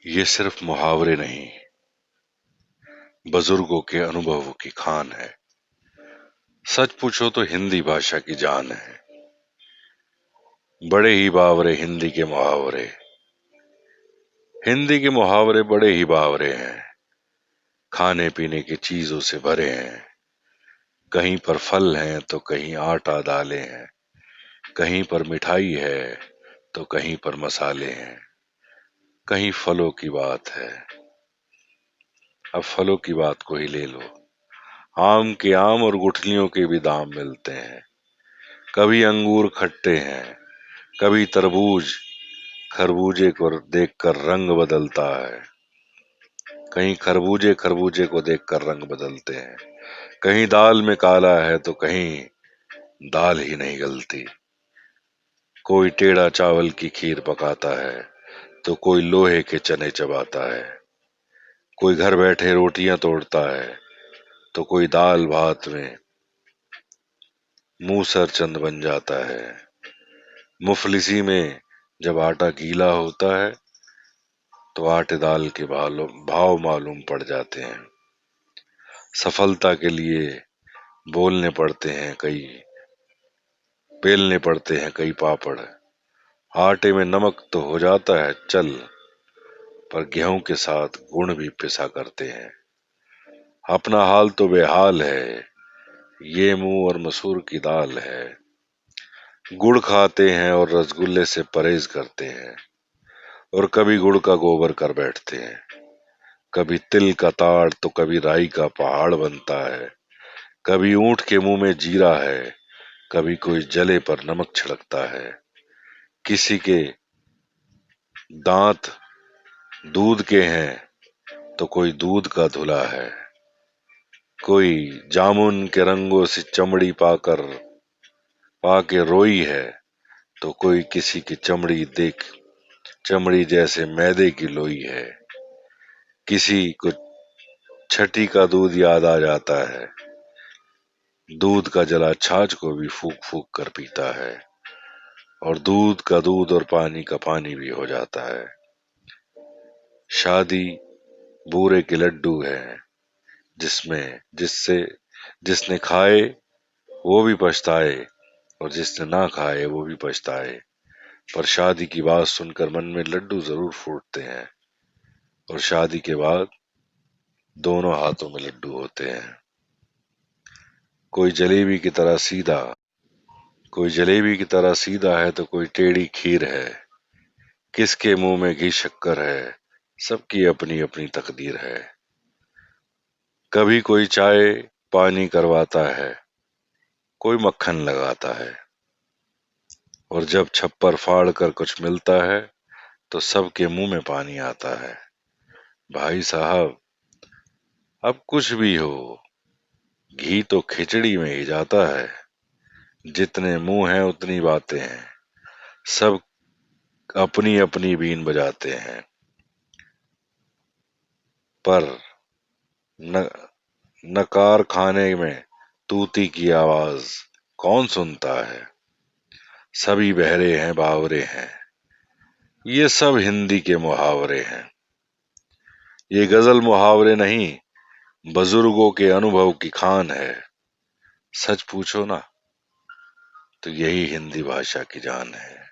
ये सिर्फ मुहावरे नहीं, बुजुर्गों के अनुभवों की खान है। सच पूछो तो हिंदी भाषा की जान है। बड़े ही बावरे हिंदी के मुहावरे। हिंदी के मुहावरे बड़े ही बावरे हैं। खाने पीने की चीजों से भरे हैं। कहीं पर फल हैं तो कहीं आटा दालें हैं। कहीं पर मिठाई है तो कहीं पर मसाले हैं। कहीं फलों की बात है। अब फलों की बात को ही ले लो। आम के आम और गुठलियों के भी दाम मिलते हैं। कभी अंगूर खट्टे हैं, कभी तरबूज खरबूजे को देखकर रंग बदलता है। कहीं खरबूजे खरबूजे को देखकर रंग बदलते हैं। कहीं दाल में काला है तो कहीं दाल ही नहीं गलती। कोई टेढ़ा चावल की खीर पकाता है तो कोई लोहे के चने चबाता है। कोई घर बैठे रोटियां तोड़ता है तो कोई दाल भात में मूसर चंद बन जाता है। मुफलिसी में जब आटा गीला होता है तो आटे दाल के भाव मालूम पड़ जाते हैं। सफलता के लिए बोलने पड़ते हैं कई बेलने पड़ते हैं कई पापड़। आटे में नमक तो हो जाता है चल, पर गेहूं के साथ गुण भी पिसा करते हैं। अपना हाल तो बेहाल है, ये मुंह और मसूर की दाल है। गुड़ खाते हैं और रसगुल्ले से परहेज करते हैं। और कभी गुड़ का गोबर कर बैठते हैं। कभी तिल का ताड़ तो कभी राई का पहाड़ बनता है। कभी ऊंट के मुंह में जीरा है, कभी कोई जले पर नमक छिड़कता है। किसी के दांत दूध के हैं तो कोई दूध का धुला है। कोई जामुन के रंगों से चमड़ी पाके रोई है तो कोई किसी की चमड़ी जैसे मैदे की लोई है। किसी को छठी का दूध याद आ जाता है। दूध का जला छाछ को भी फूक फूक कर पीता है। और दूध का दूध और पानी का पानी भी हो जाता है। शादी बूरे के लड्डू है, जिसमें जिससे जिसने खाए वो भी पछताए और जिसने ना खाए वो भी पछताए। पर शादी की बात सुनकर मन में लड्डू जरूर फूटते हैं। और शादी के बाद दोनों हाथों में लड्डू होते हैं। कोई जलेबी की तरह सीधा कोई जलेबी की तरह सीधा है तो कोई टेढ़ी खीर है। किसके मुंह में घी शक्कर है, सबकी अपनी अपनी तकदीर है। कभी कोई चाय पानी करवाता है, कोई मक्खन लगाता है। और जब छप्पर फाड़ कर कुछ मिलता है तो सबके मुंह में पानी आता है। भाई साहब, अब कुछ भी हो, घी तो खिचड़ी में ही जाता है। जितने मुंह हैं उतनी बातें हैं। सब अपनी अपनी बीन बजाते हैं। पर न नकार खाने में तूती की आवाज कौन सुनता है। सभी बहरे हैं बावरे हैं। ये सब हिंदी के मुहावरे हैं। ये गजल मुहावरे नहीं, बुजुर्गों के अनुभव की खान है। सच पूछो ना तो यही हिंदी भाषा की जान है।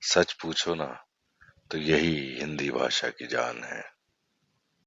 सच पूछो ना तो यही हिंदी भाषा की जान है।